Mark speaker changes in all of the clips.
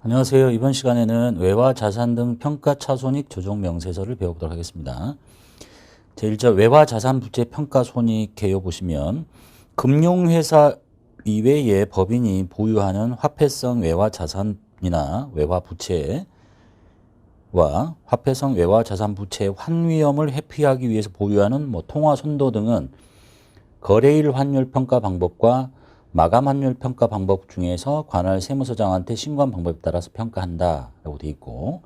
Speaker 1: 안녕하세요. 이번 시간에는 외화 자산 등 평가 차손익 조정 명세서를 배워보도록 하겠습니다. 제1절 외화 자산 부채 평가 손익 개요 보시면 금융회사 이외의 법인이 보유하는 화폐성 외화 자산이나 외화 부채와 화폐성 외화 자산 부채의 환위험을 회피하기 위해서 보유하는 통화 손도 등은 거래일 환율 평가 방법과 마감 환율 평가 방법 중에서 관할 세무서장한테 신고한 방법에 따라서 평가한다 라고 되어 있고,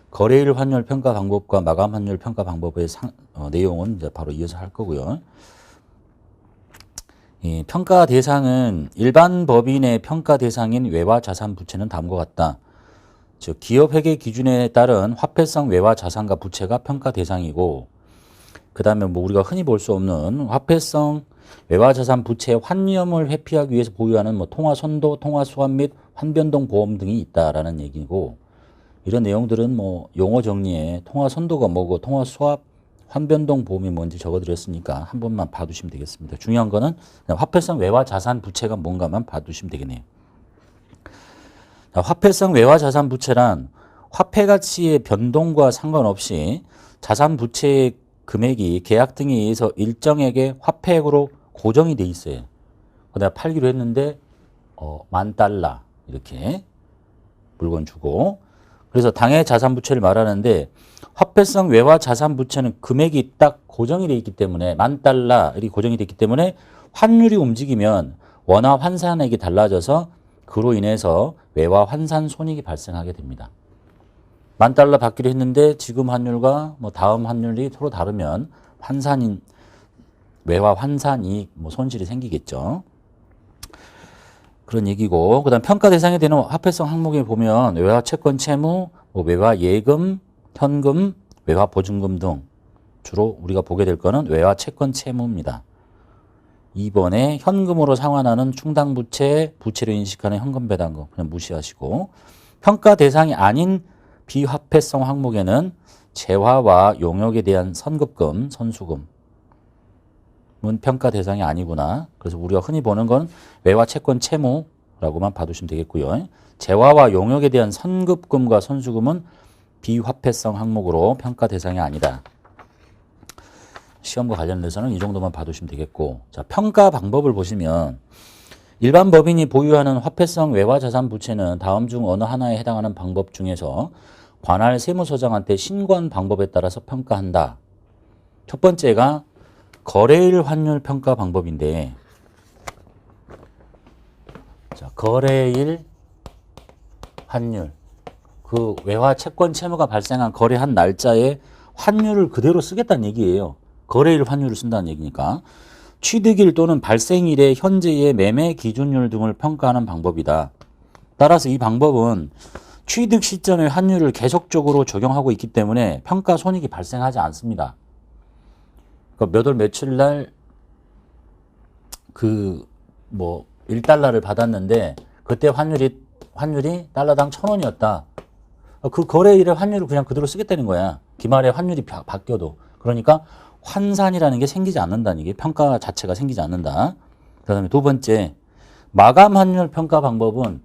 Speaker 1: 거래일 환율 평가 방법과 마감 환율 평가 방법의 내용은 이제 바로 이어서 할 거고요. 이 평가 대상은 일반 법인의 평가 대상인 외화 자산 부채는 다음과 같다. 즉 기업 회계 기준에 따른 화폐성 외화 자산과 부채가 평가 대상이고, 그 다음에 우리가 흔히 볼 수 없는 화폐성 외화 자산 부채의 환위험을 회피하기 위해서 보유하는 통화 선도, 통화 수환 및 환변동 보험 등이 있다라는 얘기고, 이런 내용들은 용어 정리에 통화 선도가 뭐고 통화 수합, 환변동 보험이 뭔지 적어드렸으니까 한 번만 봐두시면 되겠습니다. 중요한 거는 화폐성 외화 자산 부채가 뭔가만 봐두시면 되겠네요. 자, 화폐성 외화 자산 부채란 화폐 가치의 변동과 상관없이 자산 부채의 금액이 계약 등에 의해서 일정액의 화폐액으로 고정이 돼 있어요. 내가 팔기로 했는데 $10,000 이렇게 물건 주고, 그래서 당해 자산 부채를 말하는데 화폐성 외화 자산 부채는 금액이 딱 고정이 돼 있기 때문에 $10,000이 고정이 돼 있기 때문에 환율이 움직이면 원화 환산액이 달라져서 그로 인해서 외화 환산 손익이 발생하게 됩니다. $10,000 받기로 했는데 지금 환율과 다음 환율이 서로 다르면 외화 환산 이익 손실이 생기겠죠. 그런 얘기고, 그다음 평가 대상이 되는 화폐성 항목에 보면 외화 채권 채무, 외화 예금, 현금, 외화 보증금 등 주로 우리가 보게 될 거는 외화 채권 채무입니다. 2번에 현금으로 상환하는 충당 부채, 부채로 인식하는 현금 배당금 그냥 무시하시고, 평가 대상이 아닌 비화폐성 항목에는 재화와 용역에 대한 선급금, 선수금은 평가 대상이 아니구나. 그래서 우리가 흔히 보는 건 외화 채권 채무라고만 봐두시면 되겠고요. 재화와 용역에 대한 선급금과 선수금은 비화폐성 항목으로 평가 대상이 아니다. 시험과 관련돼서는 이 정도만 봐두시면 되겠고, 자, 평가 방법을 보시면 일반 법인이 보유하는 화폐성 외화 자산 부채는 다음 중 어느 하나에 해당하는 방법 중에서 관할 세무서장한테 신고한 방법에 따라서 평가한다. 첫 번째가 거래일 환율 평가 방법인데, 자, 거래일 환율, 그 외화 채권 채무가 발생한 거래한 날짜에 환율을 그대로 쓰겠다는 얘기예요. 거래일 환율을 쓴다는 얘기니까. 취득일 또는 발생일의 현재의 매매 기준율 등을 평가하는 방법이다. 따라서 이 방법은 취득 시점의 환율을 계속적으로 적용하고 있기 때문에 평가 손익이 발생하지 않습니다. 그러니까 몇 월 며칠 날 $1를 받았는데 그때 환율이 달러당 1,000원이었다. 그 거래일의 환율을 그냥 그대로 쓰겠다는 거야. 기말에 환율이 바뀌어도. 그러니까 환산이라는 게 생기지 않는다는 게, 평가 자체가 생기지 않는다. 그 다음에 두 번째, 마감 환율 평가 방법은,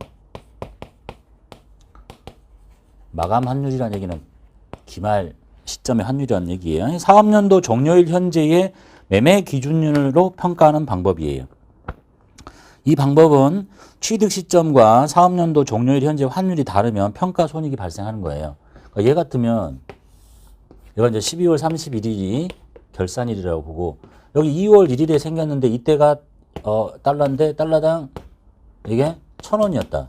Speaker 1: 마감 환율이라는 얘기는 기말 시점의 환율이라는 얘기예요. 사업연도 종료일 현재의 매매 기준율로 평가하는 방법이에요. 이 방법은 취득 시점과 사업연도 종료일 현재 환율이 다르면 평가 손익이 발생하는 거예요. 그러니까 얘 같으면 얘가 이제 12월 31일이 결산일이라고 보고, 여기 2월 1일에 생겼는데 이때가 달러인데 달러당 이게 1,000원이었다.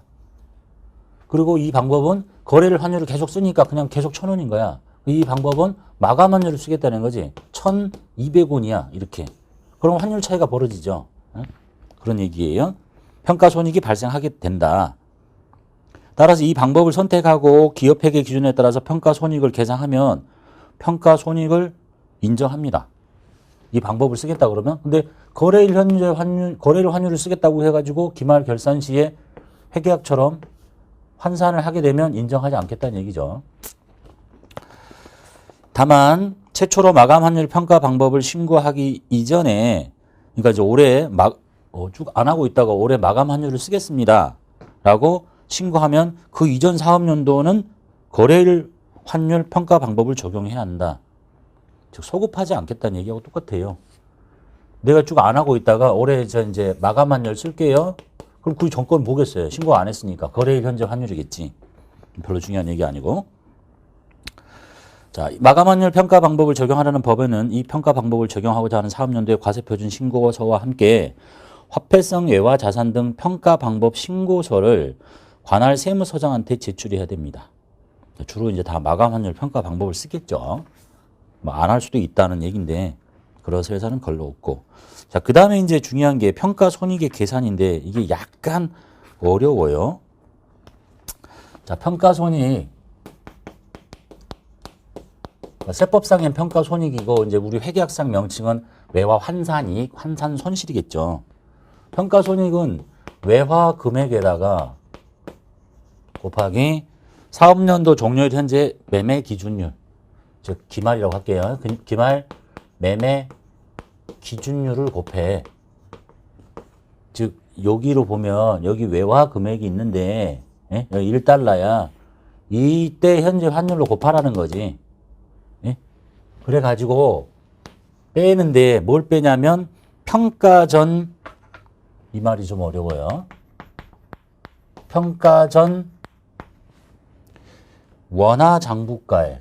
Speaker 1: 그리고 이 방법은 거래를 환율을 계속 쓰니까 그냥 계속 1,000원인 거야. 이 방법은 마감 환율을 쓰겠다는 거지. 1,200원이야 이렇게. 그럼 환율 차이가 벌어지죠. 그런 얘기예요. 평가 손익이 발생하게 된다. 따라서 이 방법을 선택하고 기업 회계 기준에 따라서 평가 손익을 계산하면 평가 손익을 인정합니다. 이 방법을 쓰겠다 그러면. 근데 거래일 환율을 쓰겠다고 해가지고 기말 결산 시에 회계학처럼 환산을 하게 되면 인정하지 않겠다는 얘기죠. 다만 최초로 마감 환율 평가 방법을 신고하기 이전에, 그러니까 이제 올해 쭉 안 하고 있다가 올해 마감 환율을 쓰겠습니다 라고 신고하면 그 이전 사업연도는 거래일 환율 평가 방법을 적용해야 한다. 즉 소급하지 않겠다는 얘기하고 똑같아요. 내가 쭉 안 하고 있다가 올해 저 이제 마감 환율 쓸게요. 그럼 그 정권 보겠어요. 신고 안 했으니까. 거래일 현재 환율이겠지. 별로 중요한 얘기 아니고. 자, 마감 환율 평가 방법을 적용하라는 법에는 이 평가 방법을 적용하고자 하는 사업연도의 과세표준 신고서와 함께 화폐성 외화 자산 등 평가 방법 신고서를 관할 세무서장한테 제출해야 됩니다. 주로 이제 다 마감 환율 평가 방법을 쓰겠죠. 뭐 안 할 수도 있다는 얘기인데 그래서 회사는 별로 없고. 자, 그 다음에 이제 중요한 게 평가 손익의 계산인데 이게 약간 어려워요. 자, 평가 손익. 세법상의 평가 손익이고 이제 우리 회계학상 명칭은 외화 환산이익, 환산 손실이겠죠. 평가 손익은 외화 금액에다가 곱하기 사업연도 종료일 현재 매매 기준율, 즉 기말이라고 할게요. 기말 매매 기준율을 곱해. 즉 여기로 보면 여기 외화 금액이 있는데 여기 1달러야. 이때 현재 환율로 곱하라는 거지. 그래가지고 빼는데 뭘 빼냐면 평가 전, 이 말이 좀 어려워요. 평가 전 원화 장부가액.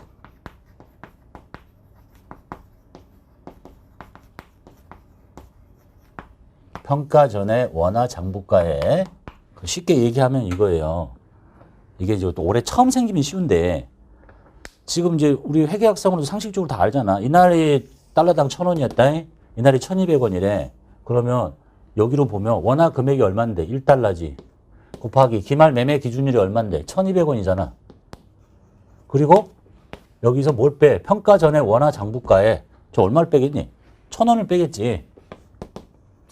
Speaker 1: 평가 전에 원화 장부가액. 쉽게 얘기하면 이거예요. 이게 이제 또 올해 처음 생기면 쉬운데 지금 이제 우리 회계학상으로도 상식적으로 다 알잖아. 이날이 달러당 1,000원이었다. 이날이 1,200원이래. 그러면 여기로 보면 원화 금액이 얼마인데? 1달러지. 곱하기 기말 매매 기준율이 얼마인데? 1,200원이잖아. 그리고 여기서 뭘 빼? 평가 전에 원화 장부가에 저 얼마를 빼겠니? 1,000원을 빼겠지.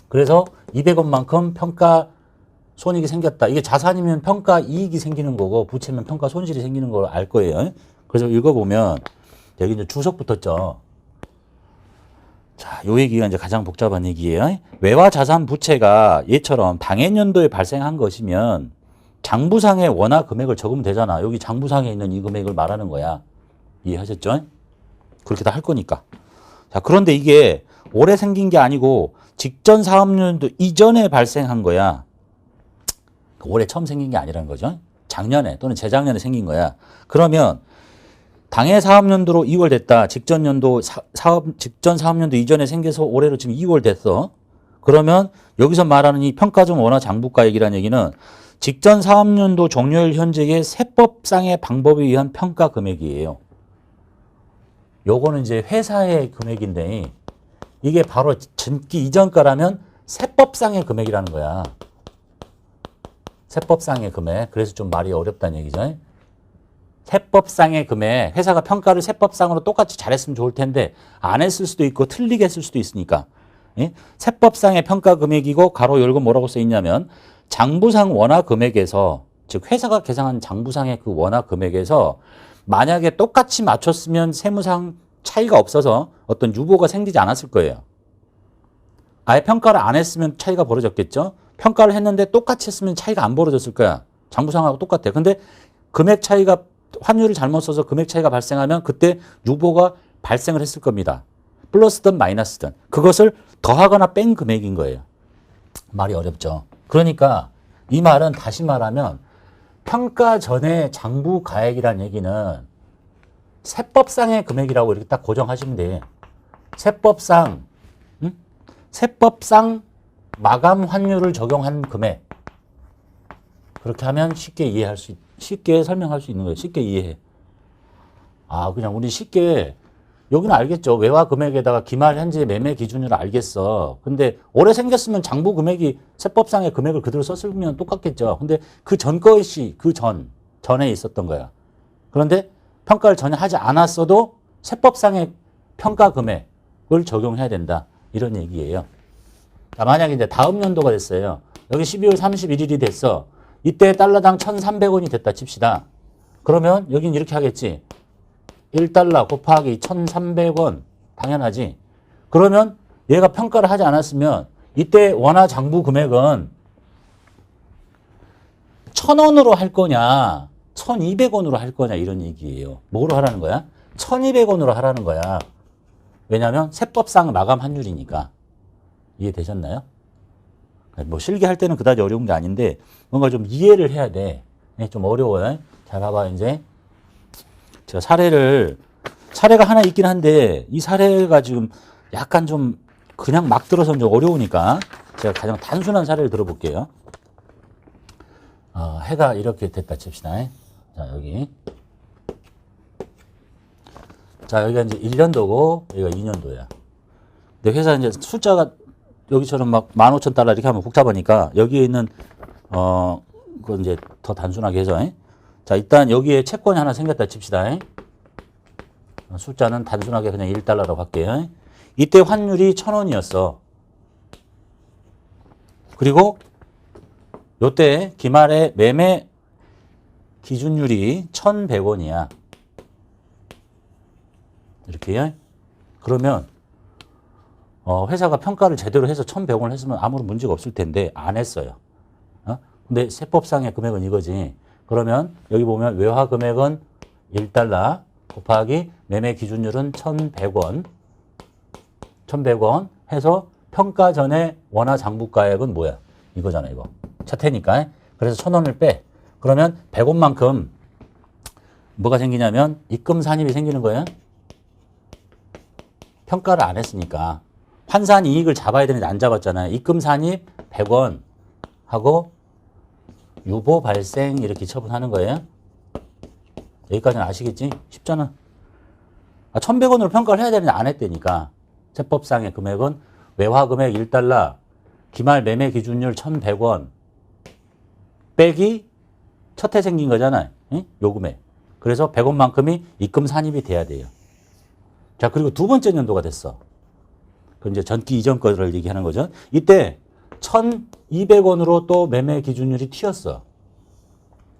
Speaker 1: 그래서 200원만큼 평가 손익이 생겼다. 이게 자산이면 평가 이익이 생기는 거고 부채면 평가 손실이 생기는 걸 알 거예요. 그래서 읽어보면 여기 이제 주석 붙었죠. 자, 요 얘기가 이제 가장 복잡한 얘기예요. 외화 자산 부채가 얘처럼 당해년도에 발생한 것이면 장부상의 원화 금액을 적으면 되잖아. 여기 장부상에 있는 이 금액을 말하는 거야. 이해하셨죠? 그렇게 다 할 거니까. 자, 그런데 이게 올해 생긴 게 아니고 직전 사업년도 이전에 발생한 거야. 올해 처음 생긴 게 아니라는 거죠. 작년에 또는 재작년에 생긴 거야. 그러면 당해 사업연도로 2월 됐다. 직전 사업연도 이전에 생겨서 올해로 지금 2월 됐어. 그러면 여기서 말하는 이 평가전 원화 장부가액이라는 얘기는 직전 사업연도 종료일 현재의 세법상의 방법에 의한 평가 금액이에요. 요거는 이제 회사의 금액인데 이게 바로 전기 이전가라면 세법상의 금액이라는 거야. 세법상의 금액. 그래서 좀 말이 어렵다는 얘기죠. 세법상의 금액. 회사가 평가를 세법상으로 똑같이 잘했으면 좋을 텐데 안 했을 수도 있고 틀리게 했을 수도 있으니까. 세법상의 평가 금액이고 가로 열고 뭐라고 써 있냐면 장부상 원화 금액에서 즉 회사가 계산한 장부상의 그 원화 금액에서 만약에 똑같이 맞췄으면 세무상 차이가 없어서 어떤 유보가 생기지 않았을 거예요. 아예 평가를 안 했으면 차이가 벌어졌겠죠. 평가를 했는데 똑같이 했으면 차이가 안 벌어졌을 거야. 장부상하고 똑같아. 근데 금액 차이가 환율을 잘못 써서 금액 차이가 발생하면 그때 유보가 발생을 했을 겁니다. 플러스든 마이너스든. 그것을 더하거나 뺀 금액인 거예요. 말이 어렵죠. 그러니까 이 말은 다시 말하면 평가 전에 장부 가액이라는 얘기는 세법상의 금액이라고 이렇게 딱 고정하시면 돼. 세법상 마감 환율을 적용한 금액. 그렇게 하면 쉽게 설명할 수 있는 거예요. 쉽게 이해해. 아, 그냥 우리 쉽게, 여기는 알겠죠. 외화 금액에다가 기말 현재 매매 기준을 알겠어. 근데 올해 생겼으면 장부 금액이 세법상의 금액을 그대로 썼으면 똑같겠죠. 근데 그 전 것이 전에 있었던 거야. 그런데 평가를 전혀 하지 않았어도 세법상의 평가 금액을 적용해야 된다. 이런 얘기예요. 자, 만약에 이제 다음 연도가 됐어요. 여기 12월 31일이 됐어. 이때 달러당 1,300원이 됐다 칩시다. 그러면 여긴 이렇게 하겠지. 1달러 곱하기 1,300원. 당연하지. 그러면 얘가 평가를 하지 않았으면 이때 원화 장부 금액은 1,000원으로 할 거냐, 1,200원으로 할 거냐, 이런 얘기예요. 뭐로 하라는 거야? 1,200원으로 하라는 거야. 왜냐하면 세법상 마감 환율이니까. 이해되셨나요? 뭐 실기할 때는 그다지 어려운 게 아닌데 뭔가 좀 이해를 해야 돼. 좀 어려워요. 잘 봐봐. 이제 제가 사례가 하나 있긴 한데 이 사례가 지금 약간 좀 그냥 막 들어서는 좀 어려우니까 제가 가장 단순한 사례를 들어볼게요. 해가 이렇게 됐다 칩시다. 자, 여기. 자, 여기가 이제 1년도고 여기가 2년도야. 근데 회사 이제 숫자가 여기처럼 막 15,000달러 이렇게 하면 복잡하니까 여기에 있는 그건 이제 더 단순하게 해서. 자, 일단 여기에 채권이 하나 생겼다 칩시다. 숫자는 단순하게 그냥 1달러라고 할게요. 이때 환율이 1,000원이었어. 그리고 요때 기말에 매매 기준율이 1,100원이야. 이렇게요. 그러면 회사가 평가를 제대로 해서 1,100원을 했으면 아무런 문제가 없을 텐데 안 했어요. 근데 세법상의 금액은 이거지. 그러면 여기 보면 외화 금액은 1달러 곱하기 매매 기준율은 1,100원. 1,100원 해서 평가 전에 원화 장부가액은 뭐야? 이거잖아, 이거. 차태니까. 그래서 1,000원을 빼. 그러면 100원만큼 뭐가 생기냐면 입금 산입이 생기는 거예요. 평가를 안 했으니까. 환산 이익을 잡아야 되는데 안 잡았잖아요. 입금 산입 100원 하고 유보 발생 이렇게 처분하는 거예요. 여기까지는 아시겠지? 쉽잖아. 1,100원으로 평가를 해야 되는데 안 했다니까. 세법상의 금액은 외화 금액 1달러, 기말 매매 기준율 1,100원 빼기 첫 해 생긴 거잖아요. 요 금액. 그래서 100원만큼이 입금 산입이 돼야 돼요. 자, 그리고 두 번째 연도가 됐어. 그 이제 전기 이전 거를 얘기하는 거죠. 이때 1,200원으로 또 매매 기준율이 튀었어.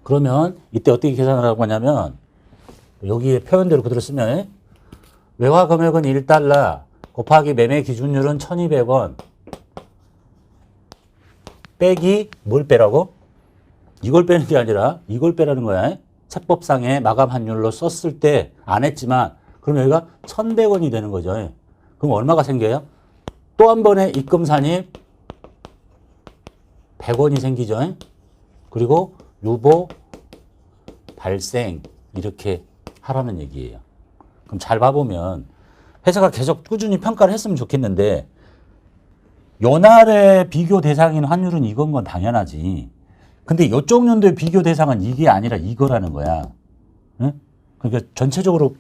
Speaker 1: 그러면 이때 어떻게 계산을 하고 하냐면 여기에 표현대로 그대로 쓰면 외화 금액은 1달러 곱하기 매매 기준율은 1,200원 빼기 뭘 빼라고? 이걸 빼는 게 아니라 이걸 빼라는 거야. 세법상의 마감 환율로 썼을 때 안 했지만 그럼 여기가 1,100원이 되는 거죠. 그럼 얼마가 생겨요? 또 한 번에 입금 산입 100원이 생기죠. 그리고 유보 발생 이렇게 하라는 얘기예요. 그럼 잘 봐보면 회사가 계속 꾸준히 평가를 했으면 좋겠는데 요날의 비교 대상인 환율은 이건 건 당연하지. 근데 이쪽 연도의 비교 대상은 이게 아니라 이거라는 거야. 응? 그러니까 전체적으로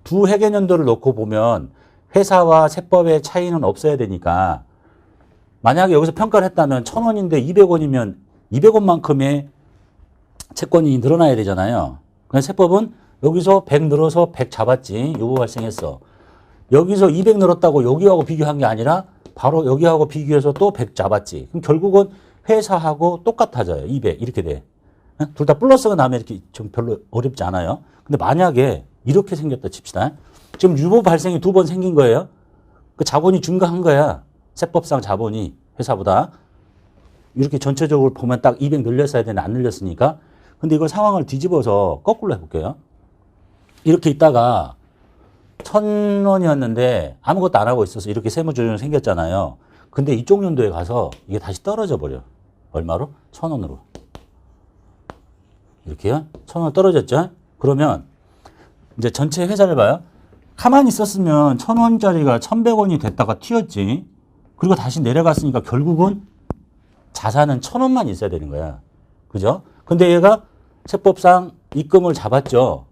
Speaker 1: 두 회계연도를 놓고 보면 회사와 세법의 차이는 없어야 되니까 만약에 여기서 평가를 했다면 1,000원인데 200원이면 200원만큼의 채권이 늘어나야 되잖아요. 그래서 세법은 여기서 100 늘어서 100 잡았지. 유보 발생했어. 여기서 200 늘었다고 여기하고 비교한 게 아니라 바로 여기하고 비교해서 또 100 잡았지. 그럼 결국은 회사하고 똑같아져요. 200 이렇게 돼. 둘 다 플러스가 나면 이렇게 좀 별로 어렵지 않아요. 근데 만약에 이렇게 생겼다 칩시다. 지금 유보 발생이 두 번 생긴 거예요. 그 자본이 증가한 거야. 세법상 자본이 회사보다. 이렇게 전체적으로 보면 딱 200 늘렸어야 되는데 안 늘렸으니까. 근데 이걸 상황을 뒤집어서 거꾸로 해볼게요. 이렇게 있다가 1,000원이었는데 아무것도 안 하고 있어서 이렇게 세무조정이 생겼잖아요. 근데 이쪽 연도에 가서 이게 다시 떨어져 버려. 얼마로? 1,000원으로. 이렇게요. 1,000원 떨어졌죠? 그러면 이제 전체 회사를 봐요. 가만히 있었으면 1,000원짜리가 1,100원이 됐다가 튀었지. 그리고 다시 내려갔으니까 결국은 자산은 1,000원만 있어야 되는 거야. 그죠? 근데 얘가 세법상 입금을 잡았죠.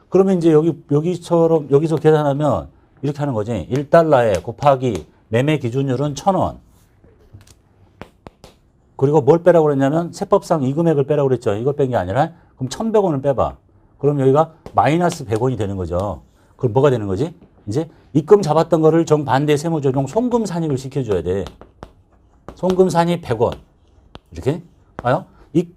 Speaker 1: 그러면 이제 여기처럼, 여기서 계산하면 이렇게 하는 거지. 1달러에 곱하기 매매 기준율은 1,000원. 그리고 뭘 빼라고 그랬냐면 세법상 이 금액을 빼라고 그랬죠. 이걸 뺀 게 아니라 그럼 1,100원을 빼봐. 그럼 여기가 마이너스 100원이 되는 거죠. 그럼 뭐가 되는 거지? 이제 입금 잡았던 거를 정반대 세무조정 송금 산입을 시켜줘야 돼. 송금 산입 100원. 이렇게 봐요. 이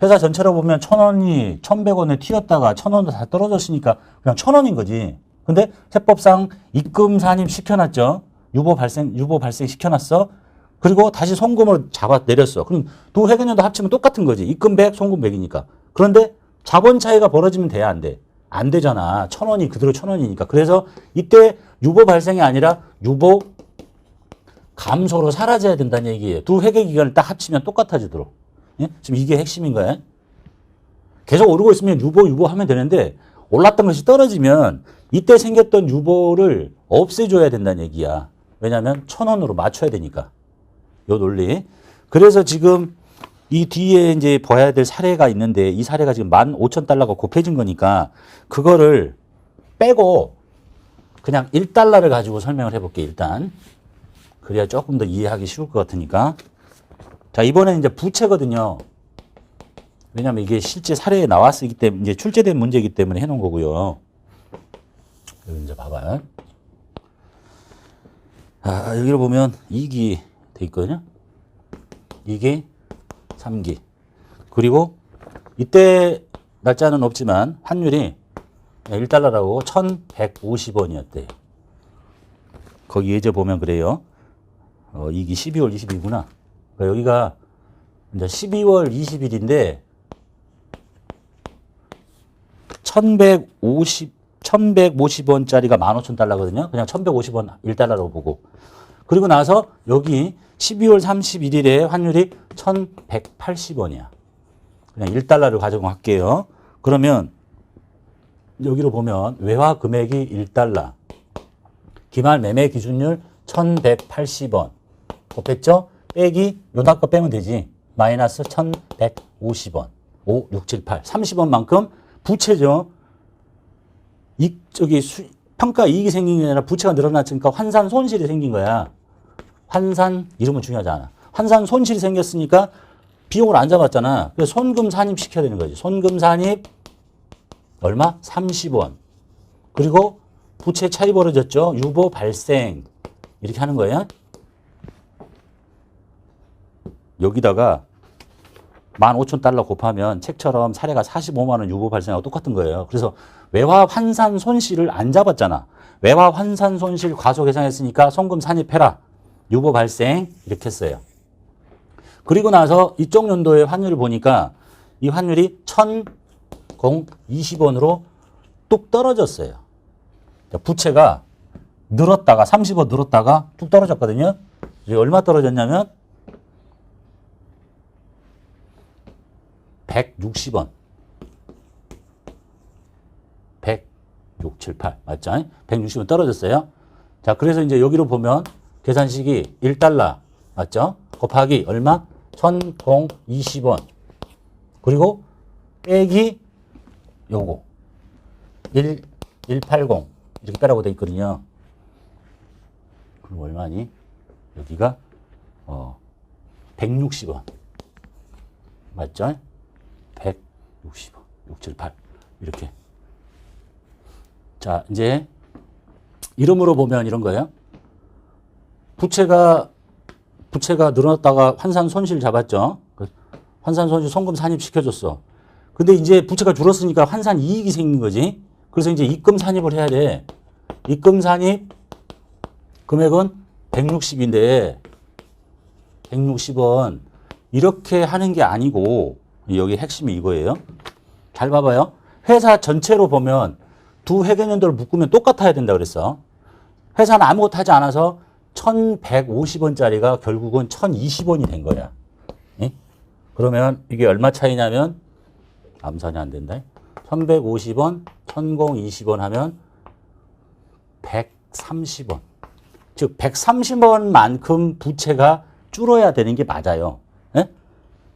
Speaker 1: 회사 전체로 보면 1,000원이 1,100원에 튀었다가 1,000원도 다 떨어졌으니까 그냥 1,000원인 거지. 근데 세법상 입금 산입 시켜놨죠. 유보 발생 시켜놨어. 그리고 다시 송금을 잡아 내렸어. 그럼 두 회계연도 합치면 똑같은 거지. 입금 100, 송금 100이니까. 그런데 자본 차이가 벌어지면 돼야 안 돼? 안 되잖아. 1,000원이 그대로 1,000원이니까. 그래서 이때 유보 발생이 아니라 유보 감소로 사라져야 된다는 얘기예요. 두 회계 기간을 딱 합치면 똑같아지도록. 예? 지금 이게 핵심인 거야. 계속 오르고 있으면 유보 하면 되는데 올랐던 것이 떨어지면 이때 생겼던 유보를 없애줘야 된다는 얘기야. 왜냐하면 1,000원으로 맞춰야 되니까. 요 논리. 그래서 지금 이 뒤에 이제 봐야 될 사례가 있는데 이 사례가 지금 15,000달러가 곱해진 거니까 그거를 빼고 그냥 1달러를 가지고 설명을 해볼게 일단. 그래야 조금 더 이해하기 쉬울 것 같으니까. 자, 이번에는 이제 부채거든요. 왜냐면 이게 실제 사례에 나왔기 때문에 이제 출제된 문제이기 때문에 해놓은 거고요. 여기 이제 봐봐요. 아, 여기로 보면 2기 돼 있거든요. 2기, 3기. 그리고 이때 날짜는 없지만 환율이 1달러라고 1,150원이었대요. 거기 예제 보면 그래요. 2기 12월 20일이구나. 그러니까 여기가 이제 12월 20일인데 1,150원짜리가 15,000달러거든요. 그냥 1,150원 1달러로 보고. 그리고 나서 여기 12월 31일에 환율이 1,180원이야. 그냥 1달러를 가져갈게요. 그러면 여기로 보면 외화 금액이 1달러. 기말 매매 기준율 1,180원. 곱했죠? 빼기 요나 거 빼면 되지. 마이너스 1,150원. 5, 6, 7, 8. 30원만큼 부채죠. 평가 이익이 생긴 게 아니라 부채가 늘어났으니까 환산 손실이 생긴 거야. 환산, 이름은 중요하지 않아. 환산 손실이 생겼으니까 비용을 안 잡았잖아. 그래서 손금 산입 시켜야 되는 거지. 손금 산입 얼마? 30원. 그리고 부채 차이 벌어졌죠. 유보 발생. 이렇게 하는 거예요. 여기다가 15,000달러 곱하면 책처럼 사례가 45만 원 유보 발생하고 똑같은 거예요. 그래서 외화 환산 손실을 안 잡았잖아. 외화 환산 손실 과소 계상했으니까 송금 산입해라. 유보 발생 이렇게 했어요. 그리고 나서 이쪽 연도의 환율을 보니까 이 환율이 1,020원으로 뚝 떨어졌어요. 부채가 늘었다가 30원 늘었다가 뚝 떨어졌거든요. 이제 얼마 떨어졌냐면 160원. 106, 7, 8. 맞죠? 160원 떨어졌어요. 자, 그래서 이제 여기로 보면 계산식이 1달러. 맞죠? 곱하기 얼마? 1,020원. 그리고 빼기 요거. 180. 이렇게 빼라고 돼 있거든요. 그럼 얼마니? 여기가 160원. 맞죠? 160원. 6, 7, 8. 이렇게. 자, 이제 이름으로 보면 이런 거예요. 부채가 늘어났다가 환산 손실 잡았죠. 환산 손실 송금 산입 시켜줬어. 근데 이제 부채가 줄었으니까 환산 이익이 생긴 거지. 그래서 이제 입금 산입을 해야 돼. 입금 산입 금액은 160인데 160원 이렇게 하는 게 아니고 여기 핵심이 이거예요. 잘 봐봐요. 회사 전체로 보면 두 회계연도를 묶으면 똑같아야 된다 그랬어. 회사는 아무것도 하지 않아서 1,150원짜리가 결국은 1,020원이 된 거야. 예? 그러면 이게 얼마 차이냐면 암산이 안 된다. 1,150원, 1,020원 하면 130원. 즉 130원만큼 부채가 줄어야 되는 게 맞아요. 예?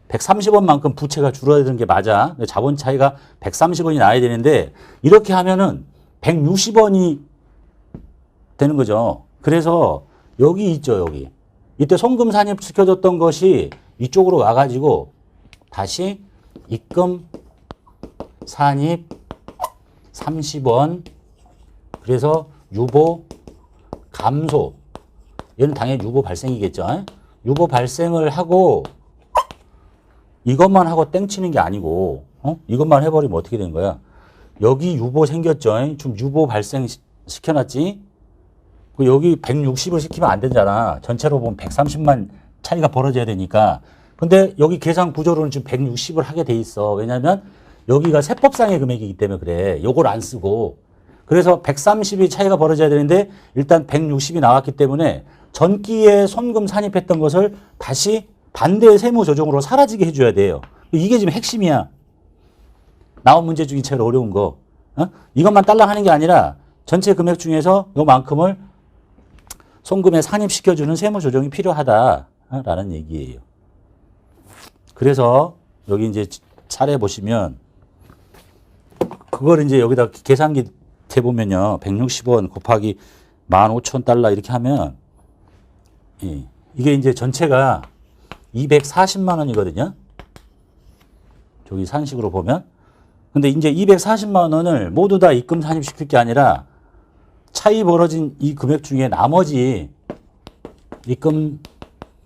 Speaker 1: 130원만큼 부채가 줄어야 되는 게 맞아. 자본 차이가 130원이 나야 되는데 이렇게 하면은 160원이 되는 거죠. 그래서 여기 있죠, 여기. 이때 송금 산입 시켜줬던 것이 이쪽으로 와가지고 다시 입금 산입 30원. 그래서 유보 감소. 얘는 당연히 유보 발생이겠죠. 유보 발생을 하고 이것만 하고 땡치는 게 아니고 이것만 해버리면 어떻게 된 거야? 여기 유보 생겼죠. 좀 유보 발생 시켜놨지. 여기 160을 시키면 안 되잖아. 전체로 보면 130만 차이가 벌어져야 되니까. 근데 여기 계산 구조로는 지금 160을 하게 돼 있어. 왜냐면 여기가 세법상의 금액이기 때문에 그래. 요걸 안 쓰고. 그래서 130이 차이가 벌어져야 되는데 일단 160이 나왔기 때문에 전기에 손금 산입했던 것을 다시 반대의 세무 조정으로 사라지게 해줘야 돼요. 이게 지금 핵심이야. 나온 문제 중에 제일 어려운 거. 이것만 딸랑하는 게 아니라 전체 금액 중에서 요만큼을 손금에 산입시켜주는 세무 조정이 필요하다라는 얘기예요. 그래서 여기 이제 차례 보시면 그걸 이제 여기다 계산기 대보면요. 160원 곱하기 15,000달러 이렇게 하면 이게 이제 전체가 240만 원이거든요. 저기 산식으로 보면. 근데 이제 240만 원을 모두 다 입금 산입시킬 게 아니라 차이 벌어진 이 금액 중에 나머지 입금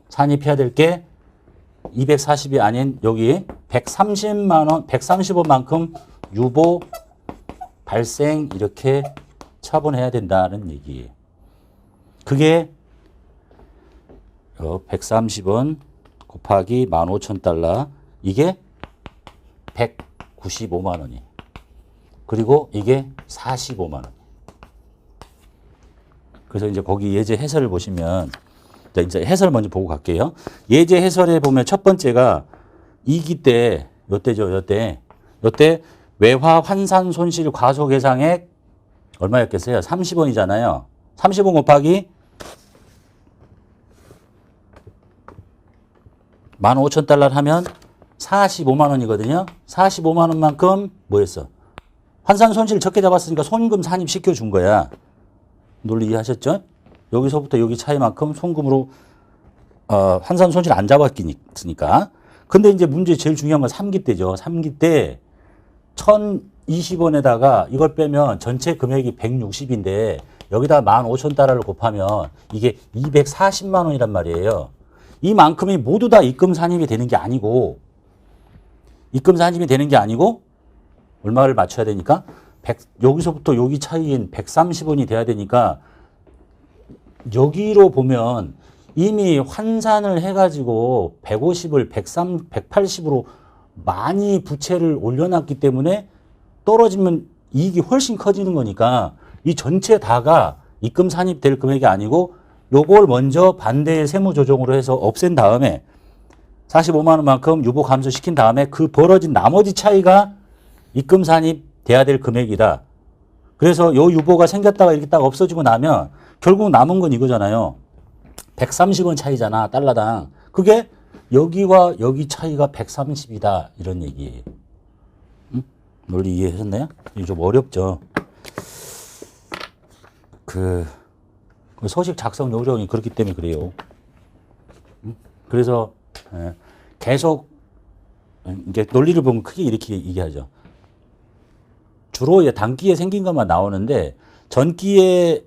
Speaker 1: 산입해야 될 게 240이 아닌 여기 130만 원, 130원만큼 유보 발생 이렇게 처분해야 된다는 얘기예요. 그게 130원 곱하기 15,000달러 이게 195만 원이. 그리고 이게 45만 원. 그래서 이제 거기 예제 해설을 보시면 이제 해설 먼저 보고 갈게요. 예제 해설에 보면 첫 번째가 2기 때 요때 외화 환산 손실 과소계상액 얼마였겠어요? 30원이잖아요. 30원 곱하기 15,000달러를 하면 45만 원이거든요. 45만 원만큼 뭐였어? 환산 손실 적게 잡았으니까 손금 산입 시켜준 거야. 논리 이해하셨죠? 여기서부터 여기 차이만큼 손금으로 환산 손실 안 잡았으니까. 근데 이제 문제 제일 중요한 건 3기 때죠. 3기 때 1,020원에다가 이걸 빼면 전체 금액이 160인데 여기다 15,000달러를 곱하면 이게 240만 원이란 말이에요. 이만큼이 모두 다 입금 산입이 되는 게 아니고 얼마를 맞춰야 되니까 여기서부터 여기 차이인 130원이 돼야 되니까 여기로 보면 이미 환산을 해가지고 150을 180으로 많이 부채를 올려놨기 때문에 떨어지면 이익이 훨씬 커지는 거니까 이 전체 다가 입금 산입될 금액이 아니고 요걸 먼저 반대의 세무 조정으로 해서 없앤 다음에 45만 원만큼 유보 감소시킨 다음에 그 벌어진 나머지 차이가 입금 산입돼야 될 금액이다. 그래서 요 유보가 생겼다가 이렇게 딱 없어지고 나면 결국 남은 건 이거잖아요. 130원 차이잖아, 달러당. 그게 여기와 여기 차이가 130이다. 이런 얘기예요. 응? 논리 이해하셨나요? 이게 좀 어렵죠. 서식 작성 요령이 그렇기 때문에 그래요. 응? 그래서 계속 이게 논리를 보면 크게 이렇게 얘기하죠. 주로 단기에 생긴 것만 나오는데 전기에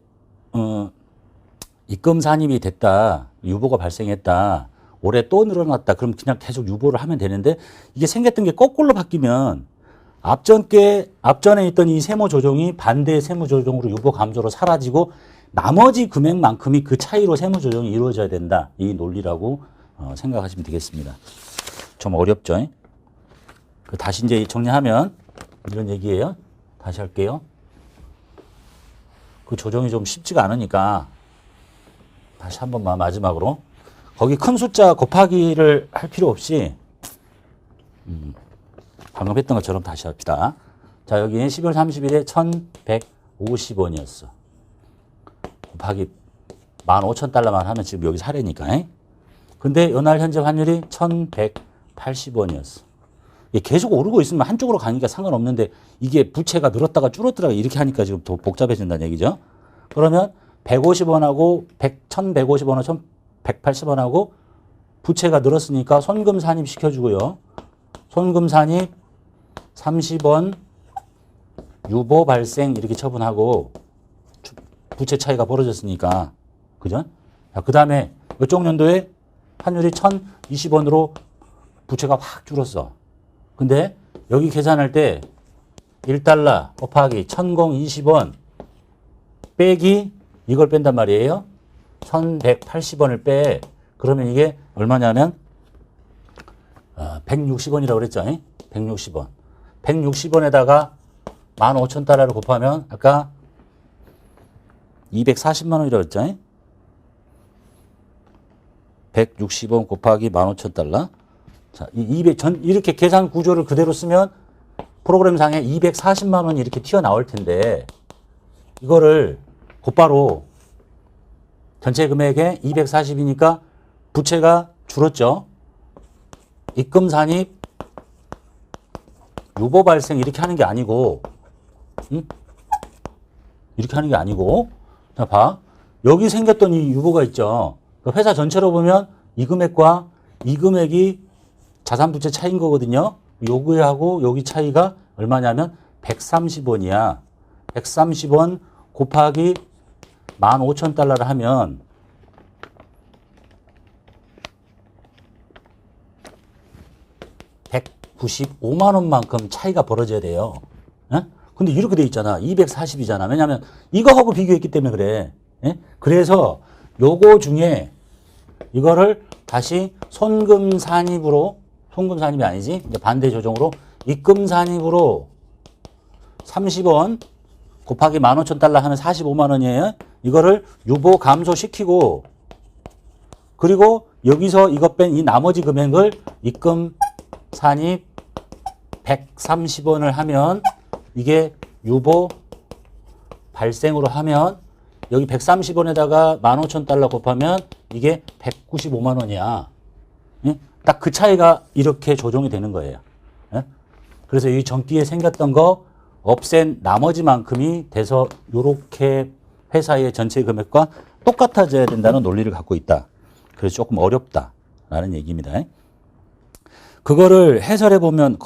Speaker 1: 입금 산입이 됐다. 유보가 발생했다. 올해 또 늘어났다. 그럼 그냥 계속 유보를 하면 되는데 이게 생겼던 게 거꾸로 바뀌면 앞전에 있던 이 세무 조정이 반대의 세무 조정으로 유보 감소로 사라지고 나머지 금액만큼이 그 차이로 세무 조정이 이루어져야 된다. 이 논리라고 생각하시면 되겠습니다. 좀 어렵죠? 다시 이제 정리하면 이런 얘기예요. 다시 할게요. 그 조정이 좀 쉽지가 않으니까 다시 한 번만 마지막으로 거기 큰 숫자 곱하기를 할 필요 없이 방금 했던 것처럼 다시 합시다. 자, 여기 12월 30일에 1,150원이었어. 곱하기 15,000달러만 하면 지금 여기 사례니까. 근데 요날 현재 환율이 1,180원이었어. 계속 오르고 있으면 한쪽으로 가니까 상관없는데 이게 부채가 늘었다가 줄었다가 이렇게 하니까 지금 더 복잡해진다는 얘기죠. 그러면 150원하고 1,150원하고 1,180원하고 부채가 늘었으니까 손금 산입 시켜주고요. 손금 산입 30원 유보 발생 이렇게 처분하고 부채 차이가 벌어졌으니까. 그죠? 그 다음에 이쪽 연도에 환율이 1,020원으로 부채가 확 줄었어. 근데 여기 계산할 때 1달러 곱하기 1,020원 빼기 이걸 뺀단 말이에요. 1,180원을 빼. 그러면 이게 얼마냐면 160원이라고 그랬죠. 160원. 160원에다가 15,000달러를 곱하면 아까 240만 원이라고 그랬죠. 160원 곱하기 15,000달러. 자, 이렇게 계산 구조를 그대로 쓰면 프로그램상에 240만 원이 이렇게 튀어나올 텐데 이거를 곧바로 전체 금액의 240이니까 부채가 줄었죠. 입금 산입, 유보 발생 이렇게 하는 게 아니고 이렇게 하는 게 아니고 자, 봐. 여기 생겼던 이 유보가 있죠. 회사 전체로 보면 이 금액과 이 금액이 자산 부채 차이인 거거든요. 요구하고 여기 차이가 얼마냐면 130원이야. 130원 곱하기 15,000달러를 하면 $195만 원만큼 차이가 벌어져야 돼요. 근데 이렇게 돼 있잖아. 240이잖아. 왜냐하면 이거하고 비교했기 때문에 그래. 그래서 요거 중에 이거를 다시 손금산입으로, 손금산입이 아니지, 이제 반대 조정으로 입금산입으로 30원 곱하기 15,000달러 하면 45만 원이에요. 이거를 유보 감소시키고, 그리고 여기서 이것 뺀 이 나머지 금액을 입금 산입 130원을 하면 이게 유보 발생으로 하면 여기 130원에다가 15,000달러 곱하면 이게 195만 원이야. 딱 그 차이가 이렇게 조정이 되는 거예요. 그래서 이 전기에 생겼던 거 없앤 나머지만큼이 돼서 이렇게 회사의 전체 금액과 똑같아져야 된다는 논리를 갖고 있다. 그래서 조금 어렵다라는 얘기입니다. 그거를 해설해 보면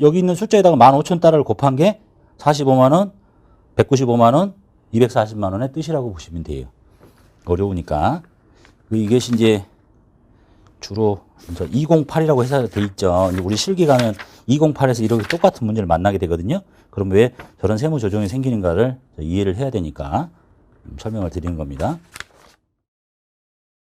Speaker 1: 여기 있는 숫자에다가 15,000달러를 곱한 게 45만 원, 195만 원, 240만 원의 뜻이라고 보시면 돼요. 어려우니까. 이것이 이제 주로 208이라고 해서 돼 있죠. 우리 실기 가면 208에서 이렇게 똑같은 문제를 만나게 되거든요. 그럼 왜 저런 세무 조정이 생기는가를 이해를 해야 되니까 설명을 드리는 겁니다.